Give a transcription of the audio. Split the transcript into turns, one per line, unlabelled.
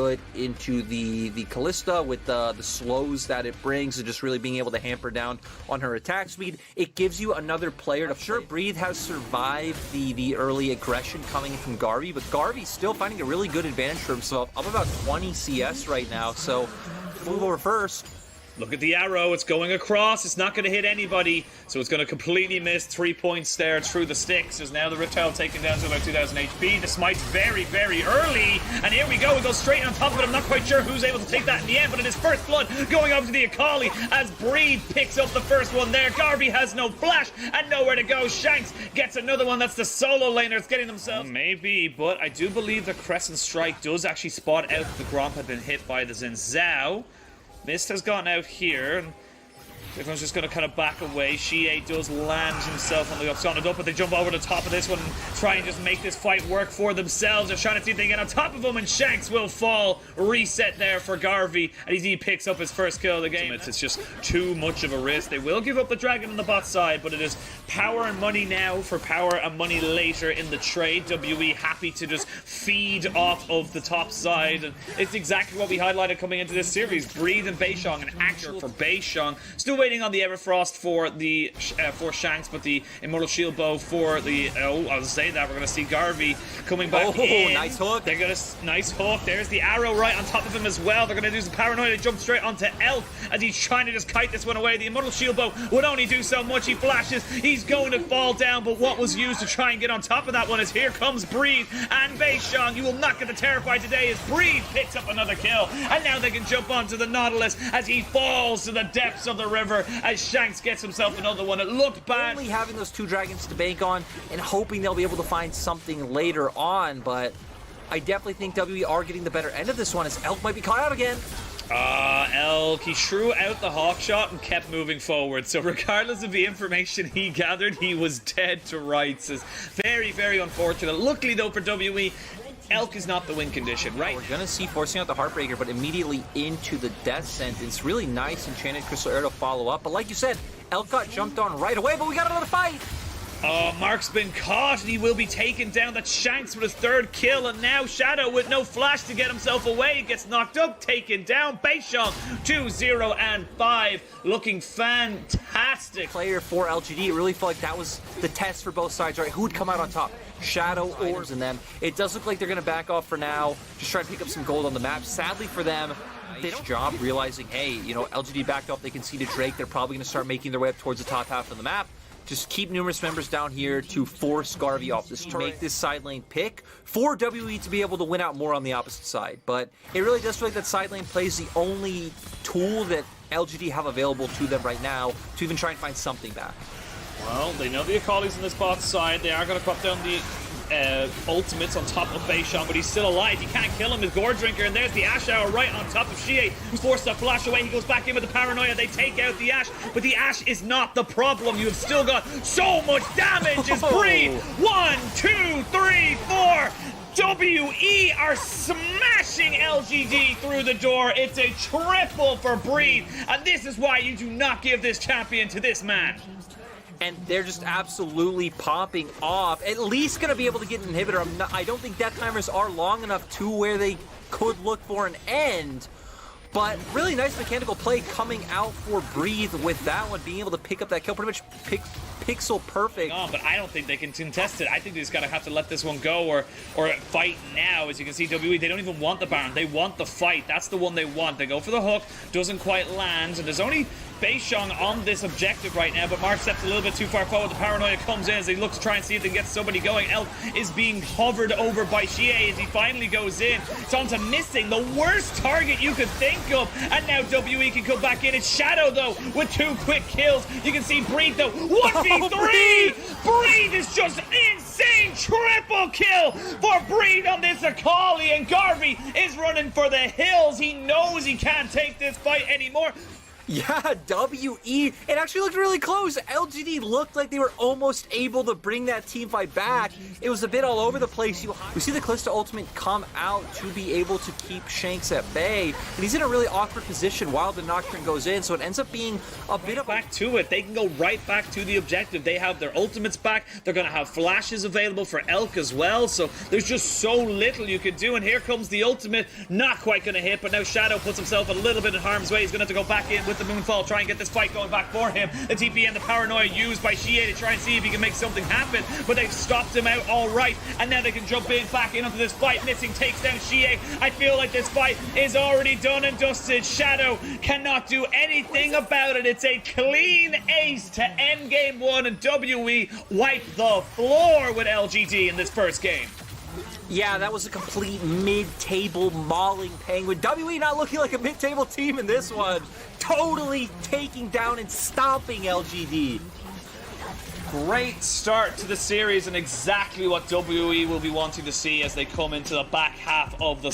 good into the Callista with the slows that it brings and just really being able to hamper down on her attack speed. It gives you another player to sure Breathe has survived the early aggression coming in from Garvey, but Garvey's still finding a really good advantage for himself, up about 20 CS right now, so move over first.
Look at the arrow, it's going across, it's not going to hit anybody, so it's going to completely miss 3 points there through the sticks. There's now the Riptile taken down to about 2000 HP. The smite's very, very early, and here we go, it goes straight on top of it. I'm not quite sure who's able to take that in the end, but it is first blood going over to the Akali as Breathe picks up the first one there. Garvey has no flash and nowhere to go. Shanks gets another one. That's the solo laners getting themselves. Maybe, but I do believe the Crescent Strike does actually spot out that the Gromp had been hit by the Xin Zhao. Mist has gone out here, and everyone's just going to kind of back away. Shie does land himself on the up, but they jump over the top of this one and try and just make this fight work for themselves. They're trying to see if they can get on top of him, and Shanks will fall. Reset there for Garvey, and he picks up his first kill of the game. It's just too much of a risk. They will give up the dragon on the bot side, but it is power and money now for power and money later in the trade. WE happy to just feed off of the top side, and it's exactly what we highlighted coming into this series. Breathe and Beishong, an actual for Beishong. Still waiting on the Everfrost for the for Shanks, but the Immortal Shield Bow for the I was saying that we're gonna see Garvey coming back in.
Nice hook.
They're gonna nice hook. There's the arrow right on top of him as well. They're gonna do some paranoia to jump straight onto Elk as he's trying to just kite this one away. The Immortal Shield Bow would only do so much. He flashes. He's going to fall down, but what was used to try and get on top of that one is here comes Breathe and Beishong. You will not get the Terrified today as Breathe picks up another kill, and now they can jump onto the Nautilus as he falls to the depths of the river. As Shanks gets himself another one. It looked bad.
Only having those 2 dragons to bank on and hoping they'll be able to find something later on, but I definitely think WE are getting the better end of this one as Elk might be caught out again.
Elk, he threw out the hawk shot and kept moving forward. So regardless of the information he gathered, he was dead to rights. It's very, very unfortunate. Luckily though for WE, Elk is not the win condition, right?
We're gonna see forcing out the Heartbreaker, but immediately into the death sentence. Really nice Enchanted Crystal Arrow to follow up. But like you said, Elk got jumped on right away, but we got another fight.
Mark's been caught, and he will be taken down. That's Shanks with his 3rd kill, and now Shadow with no flash to get himself away. He gets knocked up, taken down. Beishong 2-0 and 5, looking fantastic.
Player for LGD, it really felt like that was the test for both sides, right? Who would come out on top? Shadow or in them. It does look like they're going to back off for now, just try to pick up some gold on the map. Sadly for them, nice job realizing, hey, you know, LGD backed off, they conceded Drake, they're probably going to start making their way up towards the top half of the map. Just keep numerous members down here to force Garvey off this turret. Make this side lane pick for WE to be able to win out more on the opposite side. But it really does feel like that side lane play is the only tool that LGD have available to them right now to even try and find something back.
Well, they know the Akali's on this bot side. They are going to crop down the ultimates on top of Beishong, but he's still alive. You can't kill him as Gore Drinker, and there's the Ash Hour right on top of Shie, who's forced to flash away. He goes back in with the paranoia. They take out the Ash, but the Ash is not the problem. You have still got so much damage as Breathe. 1, 2, 3, 4. WE are smashing LGD through the door. It's a triple for Breathe, and this is why you do not give this champion to this man.
And they're just absolutely popping off. At least going to be able to get an inhibitor. I don't think death timers are long enough to where they could look for an end. But really nice mechanical play coming out for Breathe with that one, being able to pick up that kill pretty much pixel perfect.
No, but I don't think they can contest it. I think they just gotta have to let this one go or fight now. As you can see, WE, they don't even want the Baron. They want the fight. That's the one they want. They go for the hook, doesn't quite land, and there's only Beishong on this objective right now, but Mark steps a little bit too far forward. The paranoia comes in as they look to try and see if they can get somebody going. Elk is being hovered over by Shie as he finally goes in. It's on to missing the worst target you could think of, and now WE can come back in. It's Shadow, though, with 2 quick kills. You can see Breathe, though. 1v3! Breathe is just insane! Triple kill for Breathe on this Akali, and Garvey is running for the hills. He knows he can't take this fight anymore.
Yeah, WE. It actually looked really close. LGD looked like they were almost able to bring that team fight back. It was a bit all over the place. We see the Callisto ultimate come out to be able to keep Shanks at bay, and he's in a really awkward position while the Nocturne goes in, so it ends up being a bit of
back to it. They can go right back to the objective. They have their ultimates back. They're going to have flashes available for Elk as well, so there's just so little you can do, and here comes the ultimate. Not quite going to hit, but now Shadow puts himself a little bit in harm's way. He's going to have to go back in with the Moonfall, try and get this fight going back for him. The TP and the paranoia used by Shie to try and see if he can make something happen, but they've stopped him out all right, and now they can jump in back into this fight. Missing takes down Shie. I feel like this fight is already done and dusted. Shadow cannot do anything about it. It's a clean ace to end game 1, and WE wipe the floor with LGD in this first game.
Yeah, that was a complete mid-table mauling Penguin. WE not looking like a mid-table team in this one. Totally taking down and stomping LGD.
Great start to the series, and exactly what WE will be wanting to see as they come into the back half of the